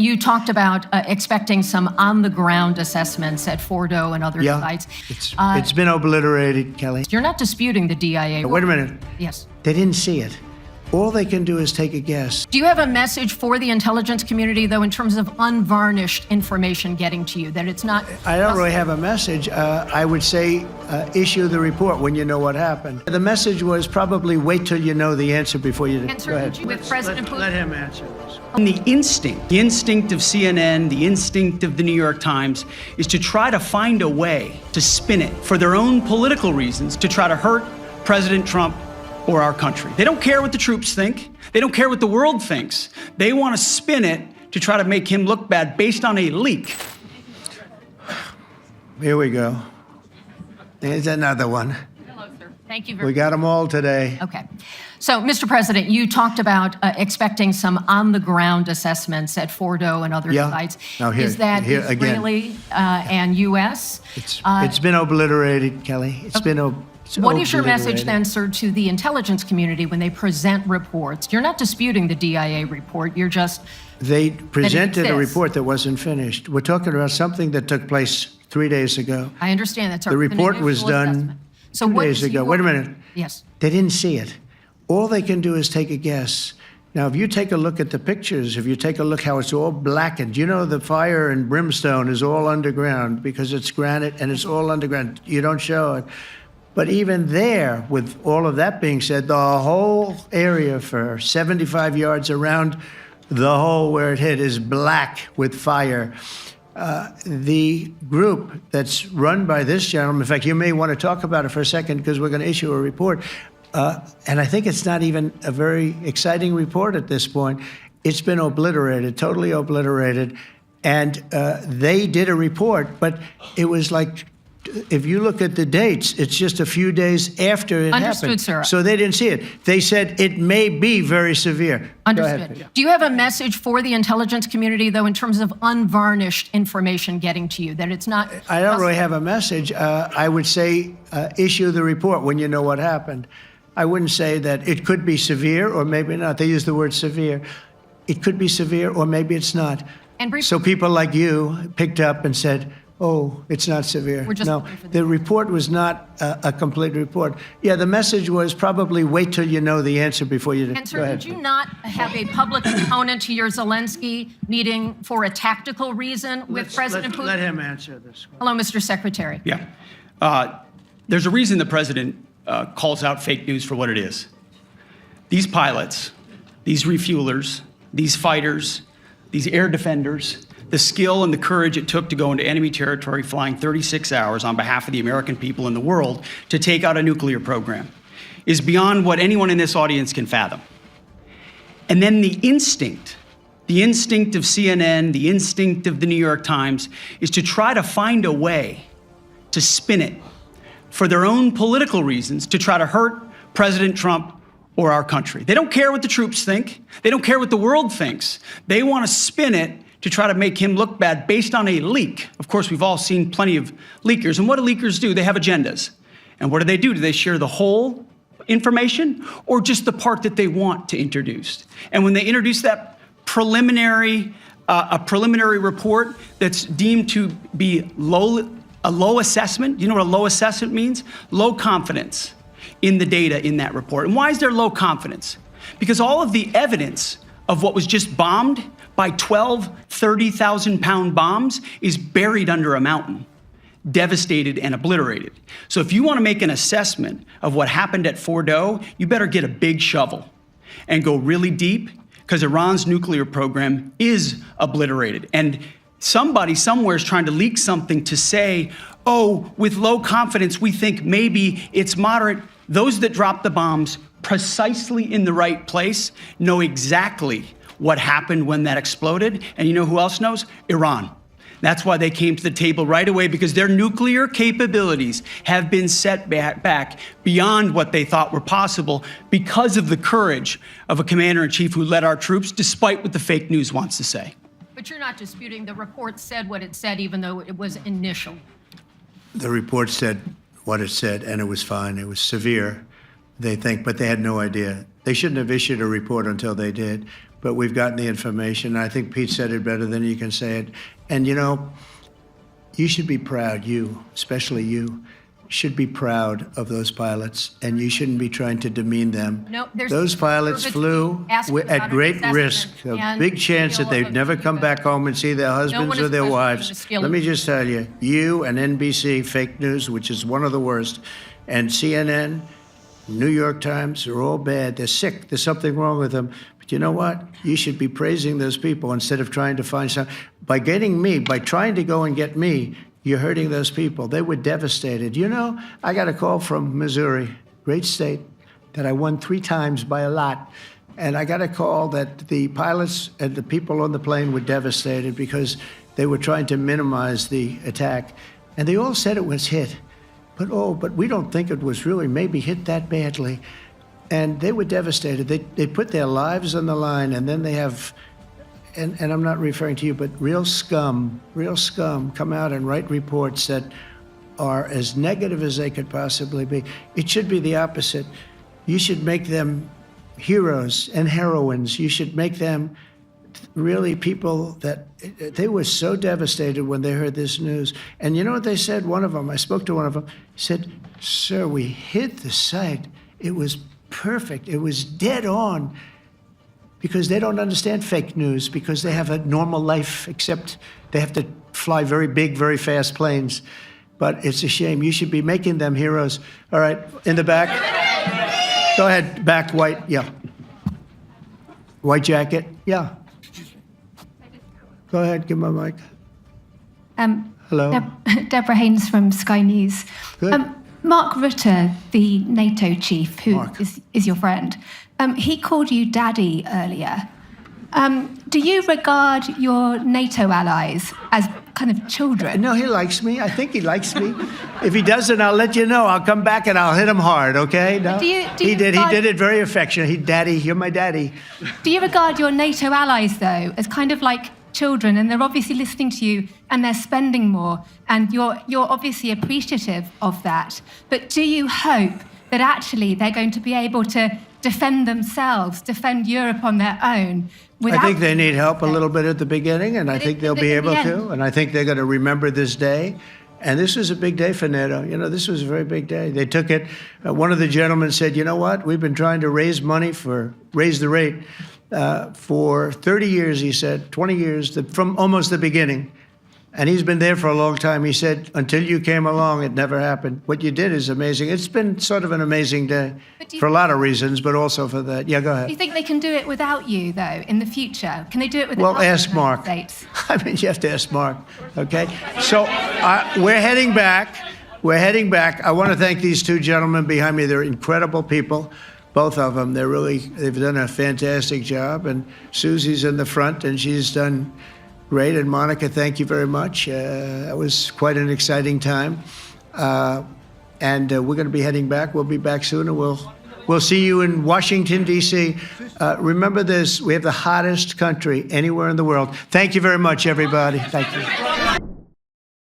you talked about expecting some on-the-ground assessments at Fordo and other sites. It's been obliterated, Kelly. You're not disputing the DIA. Wait a minute. Yes. They didn't see it. All they can do is take a guess. Do you have a message for the intelligence community, though, in terms of unvarnished information getting to you, that it's not... I don't really have a message. I would say issue the report when you know what happened. The message was probably wait till you know the answer before you... Go ahead. With President Putin? Let him answer this. And the instinct of CNN, the instinct of the New York Times, is to try to find a way to spin it for their own political reasons, to try to hurt President Trump or our country. They don't care what the troops think. They don't care what the world thinks. They want to spin it to try to make him look bad based on a leak. Here we go. There's another one. Hello, sir. Thank you very much. We got them all today. Okay. So, Mr. President, you talked about expecting some on-the-ground assessments at Fordo and other sites. Now is that Israeli and U.S.? It's been obliterated, Kelly. It's been What is your message then, sir, to the intelligence community when they present reports? You're not disputing the DIA report. You're just... They presented a report that wasn't finished. We're talking about something that took place 3 days ago. I understand that, sir. The report was done 2 days ago. Wait a minute. Yes. They didn't see it. All they can do is take a guess. Now, if you take a look at the pictures, if you take a look how it's all blackened, you know the fire and brimstone is all underground because it's granite and it's all underground. You don't show it. But even there, with all of that being said, the whole area for 75 yards around the hole where it hit is black with fire. The group that's run by this gentleman, in fact, you may want to talk about it for a second because we're going to issue a report. And I think it's not even a very exciting report at this point. It's been obliterated, totally obliterated. And they did a report, but it was like, if you look at the dates, it's just a few days after it happened. Understood, sir. So they didn't see it. They said it may be very severe. Understood. Do you have a message for the intelligence community, though, in terms of unvarnished information getting to you, that it's not... I don't really have a message. I would say issue the report when you know what happened. I wouldn't say that it could be severe or maybe not. They use the word severe. It could be severe or maybe it's not. And so people like you picked up and said, oh, it's not severe. No, the report was not a complete report. Yeah, the message was probably wait till you know the answer before you... And, sir, did you not have a public component to your Zelensky meeting for a tactical reason with President Putin? Let him answer this one. Hello, Mr. Secretary. Yeah. There's a reason the president calls out fake news for what it is. These pilots, these refuelers, these fighters, these air defenders, the skill and the courage it took to go into enemy territory flying 36 hours on behalf of the American people and the world to take out a nuclear program is beyond what anyone in this audience can fathom. And then the instinct of CNN, the instinct of the New York Times, is to try to find a way to spin it for their own political reasons, to try to hurt President Trump or our country. They don't care what the troops think. They don't care what the world thinks. They want to spin it to try to make him look bad based on a leak. Of course, we've all seen plenty of leakers. And what do leakers do? They have agendas. And what do? Do they share the whole information or just the part that they want to introduce? And when they introduce that preliminary report that's deemed to be a low assessment, you know what a low assessment means? Low confidence in the data in that report. And why is there low confidence? Because all of the evidence of what was just bombed by 12 30,000-pound bombs is buried under a mountain, devastated and obliterated. So if you want to make an assessment of what happened at Fordo, you better get a big shovel and go really deep, because Iran's nuclear program is obliterated. And somebody somewhere is trying to leak something to say, oh, with low confidence, we think maybe it's moderate. Those that dropped the bombs precisely in the right place know exactly what happened when that exploded. And you know who else knows? Iran. That's why they came to the table right away, because their nuclear capabilities have been set back beyond what they thought were possible because of the courage of a commander-in-chief who led our troops, despite what the fake news wants to say. But you're not disputing the report said what it said, even though it was initial. The report said what it said, and it was fine. It was severe, they think, but they had no idea. They shouldn't have issued a report until they did. but we've gotten the information. I think Pete said it better than you can say it. And, you know, you should be proud, you, especially you, should be proud of those pilots, and you shouldn't be trying to demean them. No, there's those pilots flew at great risk, a big chance that they'd never come back home and see their husbands or their wives. Let me just tell you, you and NBC, fake news, which is one of the worst, and CNN, New York Times, are all bad. They're sick. There's something wrong with them. But you know what? You should be praising those people instead of trying to find some. By getting me, by trying to go and get me, you're hurting those people. They were devastated. You know, I got a call from Missouri, great state, that I won 3 times by a lot. And I got a call that the pilots and the people on the plane were devastated because they were trying to minimize the attack. And they all said it was hit. But we don't think it was really maybe hit that badly. And they were devastated. They put their lives on the line, and then they have, and I'm not referring to you, but real scum come out and write reports that are as negative as they could possibly be. It should be the opposite. You should make them heroes and heroines. You should make them really people that they were so devastated when they heard this news. And you know what they said? One of them, I spoke to one of them, he said, "Sir, we hit the site. It was perfect. It was dead on." Because they don't understand fake news, because they have a normal life, except they have to fly very big, very fast planes. But it's a shame. You should be making them heroes. All right, in the back. Go ahead, back, white, yeah. White jacket, yeah. Go ahead, give my mic. Hello. Deborah Haynes from Sky News. Good. Mark Rutte, the NATO chief, who Mark. is your friend, he called you daddy earlier. Do you regard your NATO allies as kind of children? No, he likes me. I think he likes me. If he doesn't, I'll let you know. I'll come back and I'll hit him hard, okay? No? He did it very affectionately. Daddy, you're my daddy. Do you regard your NATO allies, though, as kind of like children, and they're obviously listening to you and they're spending more, and you're obviously appreciative of that, but do you hope that actually they're going to be able to defend themselves, defend Europe on their own? I think they need help a little bit at the beginning, and I think they'll be able to, and I think they're going to remember this day. And this was a big day for NATO. You know, this was a very big day. They took it. One of the gentlemen said, "You know what? We've been trying to raise the rate for 30 years," he said, 20 years, from almost the beginning. And he's been there for a long time. He said, "Until you came along, it never happened." What you did is amazing. It's been sort of an amazing day for a lot of reasons, but also for that. Yeah, go ahead. Do you think they can do it without you, though, in the future? Can they do it without Well, ask the Mark. United States? I mean, you have to ask Mark, okay? So we're heading back. I want to thank these 2 gentlemen behind me. They're incredible people, both of them. They've done a fantastic job. And Susie's in the front, and she's done great. And Monica, thank you very much. That was quite an exciting time. And we're going to be heading back. We'll be back soon, and we'll see you in Washington, D.C. Remember this, we have the hottest country anywhere in the world. Thank you very much, everybody. Thank you.